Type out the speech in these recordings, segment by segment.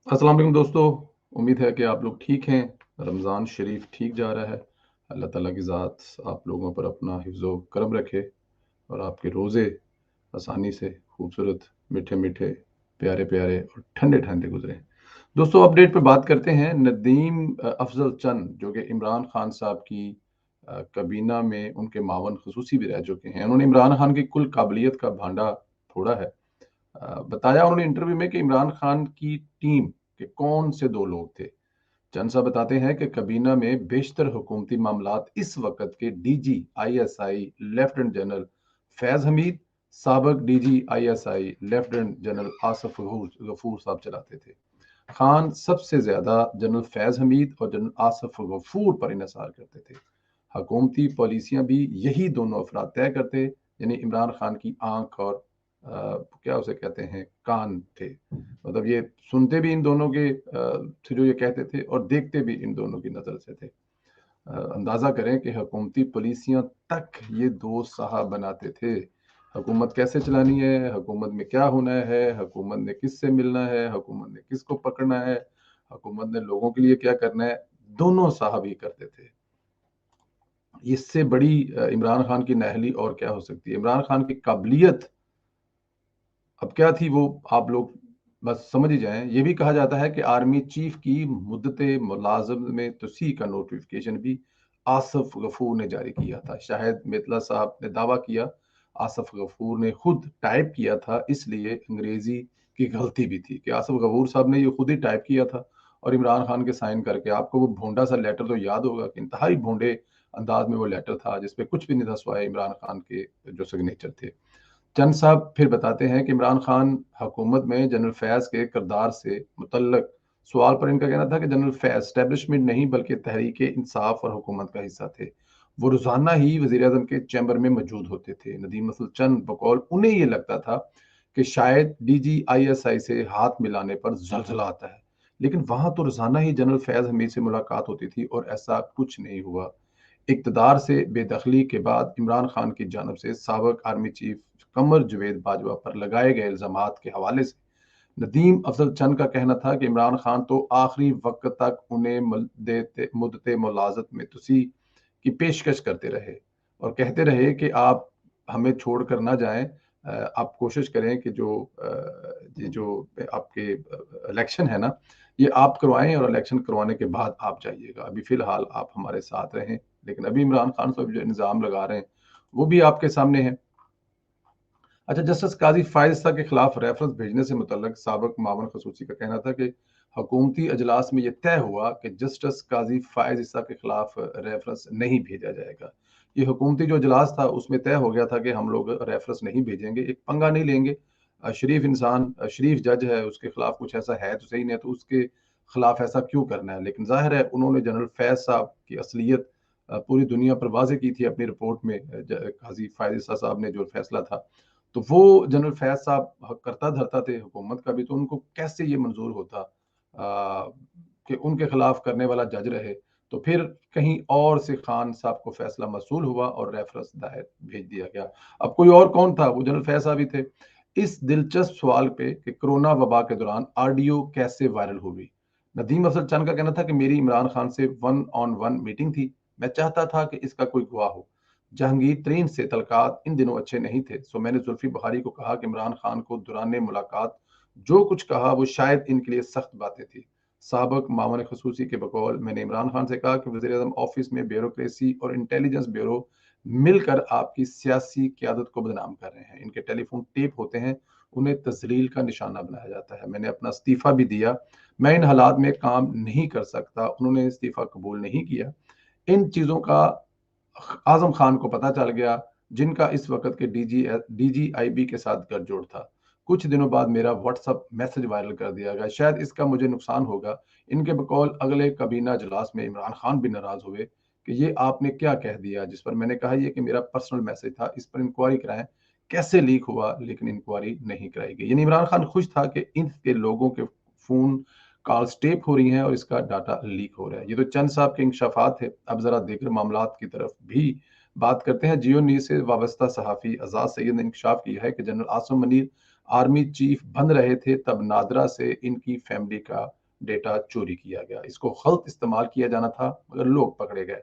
अस्सलाम वालेकुम दोस्तों। उम्मीद है कि आप लोग ठीक हैं। रमज़ान शरीफ ठीक जा रहा है। अल्लाह ताला की ज़ात आप लोगों पर अपना हिफ्ज़ व करम रखे और आपके रोज़े आसानी से खूबसूरत, मीठे-मीठे, प्यारे-प्यारे और ठंडे-ठंडे गुज़रें। दोस्तों अपडेट पे बात करते हैं। नदीम अफ़ज़ल चंद जो कि इमरान खान साहब की काबीना में उनके मावन ख़ुसूसी भी रह चुके हैं। उन्होंने इमरान खान की कुल काबिलियत का भांडा फोड़ा है। बताया उन्होंने इंटरव्यू में कि इमरान खान की टीम के कौन से दो लोग थे। चंद साहब बताते हैं कि काबीना में बेशतर हुकूमती मामलात इस वक्त के DG ISI lieutenant general Faiz Hamid, साबक DG ISI lieutenant general Asif Ghafoor साहब चलाते थे। खान सबसे ज्यादा जनरल फैज हमीद और जनरल आसफ गफूर पर इन्हिसार करते थे। हुकूमती पॉलिसियां भी यही दोनों अफराद तय करते, यानी इमरान खान की आंख और क्या उसे कहते हैं कान थे। मतलब ये सुनते भी इन दोनों के थे जो ये कहते थे, और देखते भी इन दोनों की नज़र से थे। अंदाज़ा करें कि हुकूमती पॉलिसियां तक ये दो साहब बनाते थे। हुकूमत कैसे चलानी है, हुकूमत में क्या होना है, हुकूमत ने किससे मिलना है, हुकूमत ने किसको पकड़ना है, हुकूमत ने लोगों के लिए क्या करना है, दोनों साहब ही करते थे। इससे बड़ी इमरान खान की नाअहली और क्या हो सकती है। इमरान खान की काबिलियत अब क्या थी वो आप लोग बस समझ ही जाएं। ये भी कहा जाता है कि आर्मी चीफ की मुद्दत मुलाजम में तोसी का नोटिफिकेशन भी आसफ गफूर ने जारी किया था। शाहिद मेतला साहब ने दावा किया आसफ गफूर ने खुद टाइप किया था, इसलिए अंग्रेजी की गलती भी थी कि आसफ गफूर साहब ने ये खुद ही टाइप किया था और इमरान खान के साइन करके। आपको वो भोंडा सा लेटर तो याद होगा कि इंतहाई भोंडे अंदाज में वो लेटर था जिसपे कुछ भी नहीं था सिवाय इमरान खान के जो सिग्नेचर थे। चंद साहब फिर बताते हैं कि इमरान खान हुकूमत में जनरल फैज के किरदार से मुतल्लक सवाल पर इनका कहना था कि जनरल फैज एस्टेब्लिशमेंट नहीं बल्कि तहरीक इंसाफ और हुकूमत का हिस्सा थे। वो रोजाना ही वजीर आजम के चैम्बर में मौजूद होते थे। नदीम असल चंद बकौल उन्हें ये लगता था कि शायद डीजी आईएसआई से हाथ मिलाने पर जलजला आता है, लेकिन वहां तो रोजाना ही जनरल फैज हमीद से मुलाकात होती थी और ऐसा कुछ नहीं हुआ। इक़्तिदार से बेदखली के बाद इमरान खान की जानब से साबिक़ आर्मी चीफ कमर जावेद बाजवा पर लगाए गए इल्जामात के हवाले से नदीम अफजल चंद का कहना था कि इमरान खान तो आखिरी वक्त तक उन्हें मुद्दत मुलाजत में तुसी की पेशकश करते रहे और कहते रहे कि आप हमें छोड़कर ना जाएं। आप कोशिश करें कि ये जो आपके इलेक्शन है ना, ये आप करवाएं और इलेक्शन करवाने के बाद आप जाइएगा। अभी फिलहाल आप हमारे साथ रहें। लेकिन अभी इमरान खान साहब जो इल्जाम लगा रहे हैं वो भी आपके सामने है। अच्छा, जस्टिस काजी फायज ईसा के खिलाफ रेफरेंस भेजने से मुतल्लक साबिक मामून खसूसी का कहना था कि हुकूमती अजलास में यह तय हुआ कि जस्टिस काजी फायज ईसा के खिलाफ रेफरेंस नहीं भेजा जाएगा। ये हुकूमती जो अजलास था उसमें तय हो गया था कि हम लोग रेफरेंस नहीं भेजेंगे, एक पंगा नहीं लेंगे। शरीफ इंसान, शरीफ जज है, उसके खिलाफ कुछ ऐसा है तो सही, नहीं तो उसके खिलाफ ऐसा क्यों करना है। लेकिन जाहिर है उन्होंने जनरल फैज साहब की असलियत पूरी दुनिया पर वाजे की थी अपनी रिपोर्ट में। काजी फायज ईसा साहब ने जो फैसला था, तो वो जनरल फैज साहब करता धरता थे हुकूमत का भी, तो उनको कैसे ये मंजूर होता कि उनके खिलाफ करने वाला जज रहे। तो फिर कहीं और से खान साहब को फैसला मसूल हुआ और रेफरेंस दायर भेज दिया गया। अब कोई और कौन था, वो जनरल फैज साहब ही थे। इस दिलचस्प सवाल पे कि कोरोना वबा के दौरान ऑडियो कैसे वायरल हुई, नदीम अफजल चंद का कहना था कि मेरी इमरान खान से 1-on-1 मीटिंग थी। मैं चाहता था कि इसका कोई गवाह हो। जहांगीर तरीन से तलकात इन दिनों अच्छे नहीं थे, सो मैंने जुल्फी बुखारी को कहा कि इमरान खान को दौरान मुलाकात जो कुछ कहा वो शायद इनके लिए सख्त बातें थी। साबिक मामून खसूसी के बकौल मैंने इमरान खान से कहा कि वज़ीर आज़म ऑफिस में ब्यूरोक्रेसी और इंटेलिजेंस ब्यूरो मिलकर आपकी सियासी क्यादत को बदनाम कर रहे हैं। इनके टेलीफोन टेप होते हैं, उन्हें तजलील का निशाना बनाया जाता है। मैंने अपना इस्तीफा भी दिया, मैं इन हालात में काम नहीं कर सकता। उन्होंने इस्तीफा कबूल नहीं किया। इन चीजों का आजम खान को पता चल गया, जिनका इस वक्त के डीजीआईबी के साथ गठजोड़ था। कुछ दिनों बाद मेरा व्हाट्सएप मैसेज वायरल कर दिया गया, शायद इसका मुझे नुकसान होगा। इनके बकौल अगले कबीना इजलास में इमरान खान भी नाराज हुए कि ये आपने क्या कह दिया, जिस पर मैंने कहा ये कि मेरा पर्सनल मैसेज था, इस पर इंक्वायरी कराएं कैसे लीक हुआ। लेकिन इंक्वायरी नहीं कराई गई। यानी इमरान खान खुश था कि इनके लोगों के फोन कॉल स्टेप हो रही हैं और इसका डाटा लीक हो रहा है। ये तो चंद साहब के इंकशाफात है। अब जरा देकर मामलात की तरफ भी बात करते हैं। जियो न्यूज से वाबस्ता सहाफी आजाद सैयद ने इंकशाफ किया है कि general Asim Munir army chief बन रहे थे तब नादरा से इनकी फैमिली का डेटा चोरी किया गया। इसको गलत इस्तेमाल किया जाना था मगर लोग पकड़े गए।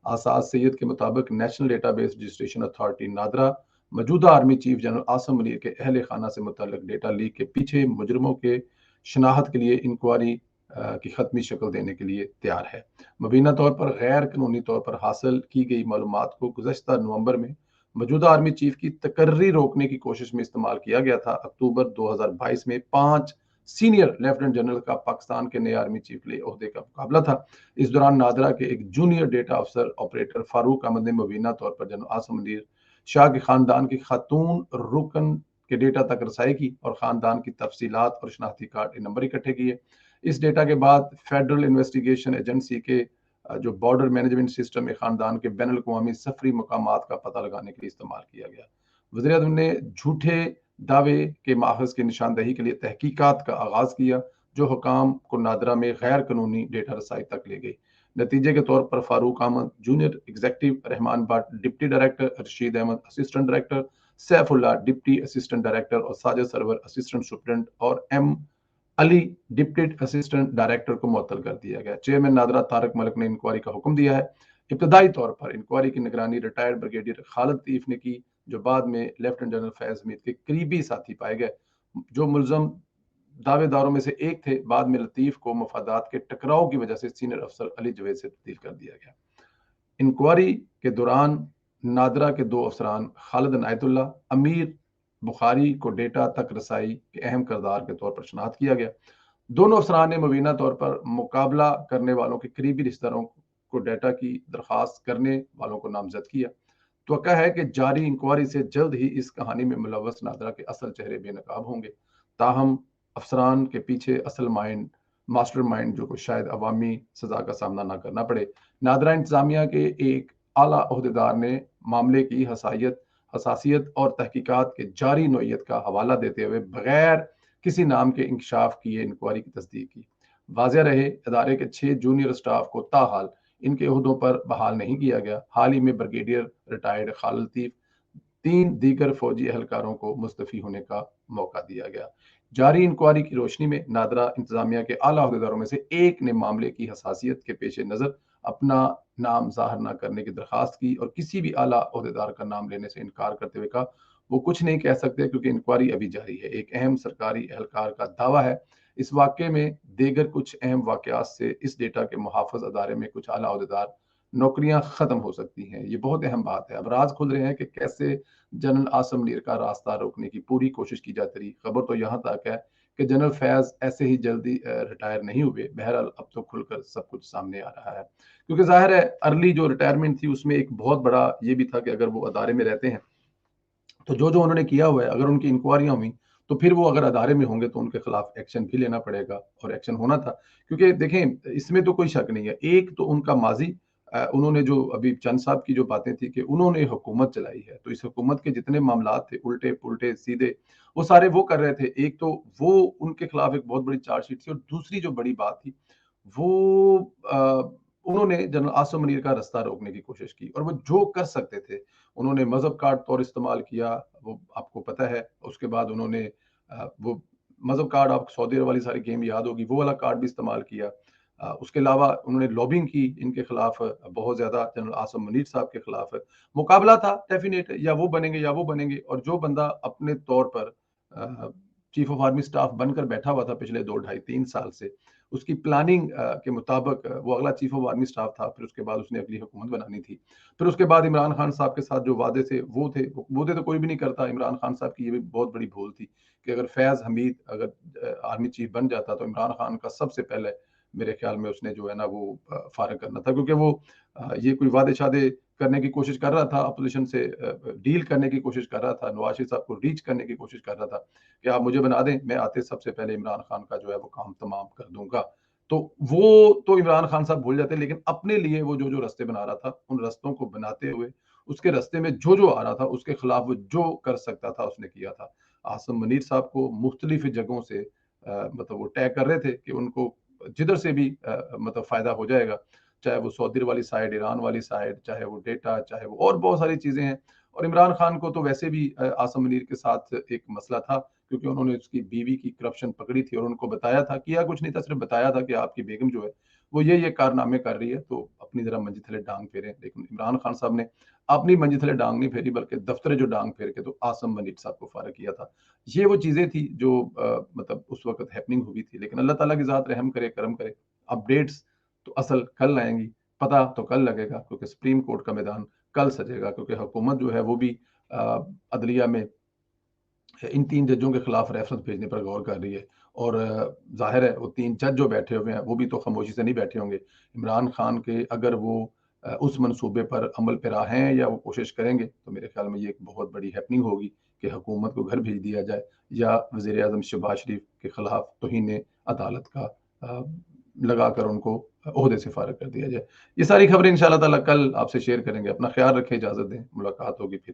आसाद सैयद के मुताबिक national database registration authority NADRA मौजूदा army chief general Asim Munir के अहल खाना से मुतल्लिक डेटा लीक के पीछे मुजरमों के शनाख्त के लिए इंक्वायरी की खत्मी शक्ल देने के लिए तैयार है। मुबीना तौर पर गैर कानूनी तौर पर हासिल की गई मालूमात को गुज़श्ता नवंबर में मौजूदा आर्मी चीफ की तकर्री रोकने की कोशिश में इस्तेमाल किया गया था। अक्टूबर 2022 में 5 सीनियर लेफ्टिनेंट जनरल का पाकिस्तान के नए आर्मी चीफ के लिए ओहदे का मुकाबला था। इस दौरान नादरा के एक जूनियर डेटा अफसर ऑपरेटर फारूक अहमद ने मुबीना तौर पर जनरल आसम मुनीर शाह के खानदान की खातून रुकन के डेटा तक रसाई की और खानदान की तफसीलात और शनाख्ती कार्ड नंबर इकट्ठे किए। इस डेटा के बाद फेडरल इन्वेस्टिगेशन एजेंसी के जो बॉर्डर मैनेजमेंट सिस्टम में खानदान के बैनुल अक़वामी सफरी मकामात का पता लगाने के लिए इस्तेमाल किया गया। वज़ीर आज़म ने झूठे दावे के माखज़ की निशानदही के लिए तहकीकात का आगाज़ किया जो हुकाम को नादरा में गैर कानूनी डेटा रसाई तक ले गई। नतीजे के तौर पर Farooq Ahmed junior executive, Rehman Bhatt deputy director, Rashid Ahmed assistant director, Saifullah deputy assistant director और साजिद सरवर असिस्टेंट सुप्रेंट और M Ali deputy assistant director को मुअत्तल कर दिया गया। चेयरमैन नादरा तारक मलिक ने इंक्वायरी का हुक्म दिया है। इब्तदाई तौर पर इंक्वायरी की निगरानी रिटायर्ड ब्रिगेडियर खालिद लतीफ ने की जो बाद में लेफ्टिनेंट जनरल फैज हमीद के करीबी साथी पाए गए। जो मुलजम दावेदारों में से एक थे, बाद में लतीफ को मफादात के टकराव की वजह से सीनियर अफसर अली जवेद से तब्दील कर दिया गया। इंक्वायरी के दौरान नादरा के 2 अफसरान खालिद इनायतुल्लाह, अमीर बुखारी को डेटा तक रसाई के अहम किरदार के तौर पर शनाख्त किया गया। दोनों अफसरान ने मुबीना तौर पर मुकाबला करने वालों के करीबी रिश्तेदारों को डेटा की दरख्वास्त करने वालों को नामजद किया। तवक्का है कि जारी इंक्वायरी से जल्द ही इस कहानी में मुलव्वस नादरा के असल चेहरे बेनकाब होंगे। ताहम अफसरान के पीछे असल मास्टर माइंड जो को शायद अवामी सजा का सामना ना करना पड़े। नादरा इंतजामिया के एक आला ओहदेदार ने मामले की हसासियत और तहकीकात के जारी नोयत का हवाला देते हुए बगैर किसी नाम के इंकशाफ किए इंक्वायरी की तस्दीक की। वाज़ेह रहे अदारे के 6 जूनियर स्टाफ को ताहाल इनके ओहदों पर बहाल नहीं किया गया। हाल ही में ब्रिगेडियर रिटायर्ड खालिद लतीफ 3 दीगर फौजी एहलकारों को मुस्तफ़ी होने का मौका दिया गया। जारी इंक्वायरी की रोशनी में नादरा इंतजामिया के आला ओहदेदारों में से एक ने मामले की हसासियत के पेश नज़र अपना नाम जाहिर न करने की दरखास्त की और किसी भी आला ओहदेदार का नाम लेने से इनकार करते हुए कहा वो कुछ नहीं कह सकते क्योंकि इंक्वायरी अभी जारी है। एक अहम सरकारी एहलकार का दावा है इस वाक़े में दीगर कुछ अहम वाक़यात से इस डेटा के मुहाफ़िज़ अदारे में कुछ आला ओहदेदार नौकरियां खत्म हो सकती हैं। ये बहुत अहम बात है। अब राज खुल रहे हैं कि कैसे जनरल आसम मुनीर का रास्ता रोकने की पूरी कोशिश की जाती रही। खबर तो यहाँ तक है कि जनरल फैज ऐसे ही जल्दी रिटायर नहीं हुए। बहरहाल अब तो खुलकर सब कुछ सामने आ रहा है क्योंकि जाहिर है अर्ली जो रिटायरमेंट थी उसमें एक बहुत बड़ा ये भी था कि अगर वो अदारे में रहते हैं तो जो जो उन्होंने किया हुआ है अगर उनकी इंक्वायरियां हुई तो फिर वो अगर अदारे में होंगे तो उनके खिलाफ एक्शन भी लेना पड़ेगा और एक्शन होना था। क्योंकि देखें इसमें तो कोई शक नहीं है। एक तो उनका माजी उन्होंने जो अभी चंद साहब की जो बातें थी कि उन्होंने हुकूमत चलाई है तो इस हुकूमत के जितने मामलात थे उल्टे पुल्टे सीधे वो सारे वो कर रहे थे। एक तो वो उनके खिलाफ एक बहुत बड़ी चार्जशीट थी और दूसरी जो बड़ी बात थी वो उन्होंने जनरल आसम मुनीर का रास्ता रोकने की कोशिश की और वो जो कर सकते थे उन्होंने मजहब कार्ड तौर इस्तेमाल किया। वो आपको पता है उसके बाद उन्होंने वो मजहब कार्ड, आपको सऊदी अरब वाली सारी गेम याद होगी, वो वाला कार्ड भी इस्तेमाल किया। उसके अलावा उन्होंने लॉबिंग की इनके खिलाफ बहुत ज्यादा। जनरल आसम मुनीर साहब के खिलाफ मुकाबला था डेफिनेट, या वो बनेंगे या वो बनेंगे। और जो बंदा अपने तौर पर चीफ ऑफ आर्मी स्टाफ बनकर बैठा हुआ था पिछले 2 ढाई 3 साल से, उसकी प्लानिंग के मुताबिक वो अगला चीफ ऑफ आर्मी स्टाफ था। फिर उसके बाद उसने अगली हुकूमत बनानी थी। फिर उसके बाद इमरान खान साहब के साथ जो वादे थे वो थे तो कोई भी नहीं करता। इमरान खान साहब की ये भी बहुत बड़ी भूल थी कि अगर फैज हमीद अगर आर्मी चीफ बन जाता तो इमरान खान का सबसे पहले मेरे ख्याल में उसने जो है ना वो फारग करना था। क्योंकि वो ये कोई वादे शादे करने की कोशिश कर रहा था, अपोजिशन से डील करने की कोशिश कर रहा था, नवाज शरीफ साहब को रीच करने की कोशिश कर रहा था कि आप मुझे बना दें, मैं आते सबसे पहले इमरान खान का जो है वो काम तमाम कर दूंगा। तो वो तो इमरान खान साहब भूल जाते, लेकिन अपने लिए वो जो जो रास्ते बना रहा था उन रास्तों को बनाते हुए उसके रास्ते में जो जो आ रहा था उसके खिलाफ वो जो कर सकता था उसने किया था। आसम मुनीर साहब को मुख्तलिफ जगहों से मतलब वो तय कर रहे थे कि उनको जिधर से भी मतलब फायदा हो जाएगा, चाहे वो सऊदी वाली साइड, ईरान वाली साइड, चाहे वो डेटा, चाहे वो और बहुत सारी चीजें हैं। और इमरान खान को तो वैसे भी आसम मुनीर के साथ एक मसला था کیونکہ انہوں نے اس کی بیوی کی کرپشن پکڑی تھی اور ان کو بتایا تھا، کیا کچھ نہیں تھا، صرف بتایا تھا کہ آپ کی بیگم جو ہے وہ یہ کارنامے کر رہی ہے، تو اپنی ذرا منجی تھلے ڈانگ پھیریں. لیکن عمران خان صاحب نے اپنی منجی تھلے ڈانگ نہیں پھیری، بلکہ دفتر جو ڈانگ پھیر کے تو آصم منیٹ صاحب کو فارغ کیا تھا. یہ وہ چیزیں تھی جو مطلب اس وقت ہیپننگ ہوئی تھی. لیکن اللہ تعالیٰ کی ذات رحم کرے، کرم کرے. اپڈیٹس تو اصل کل آئیں گی، پتہ تو کل لگے گا، کیونکہ سپریم کورٹ کا میدان کل سجے گا، کیونکہ حکومت جو ہے وہ بھی عدلیہ میں ان 3 ججوں کے خلاف ریفرنس بھیجنے پر غور کر رہی ہے. اور ظاہر ہے وہ 3 جج جو بیٹھے ہوئے ہیں وہ بھی تو خاموشی سے نہیں بیٹھے ہوں گے. عمران خان کے اگر وہ اس منصوبے پر عمل پیرا ہیں یا وہ کوشش کریں گے تو میرے خیال میں یہ ایک بہت بڑی ہیپننگ ہوگی کہ حکومت کو گھر بھیج دیا جائے یا وزیر اعظم شہباز شریف کے خلاف توہین عدالت کا لگا کر ان کو عہدے سے فارغ کر دیا جائے. یہ ساری خبریں انشاءاللہ تعالیٰ کل آپ سے شیئر کریں گے. اپنا خیال رکھیں، اجازت دیں، ملاقات ہوگی پھر.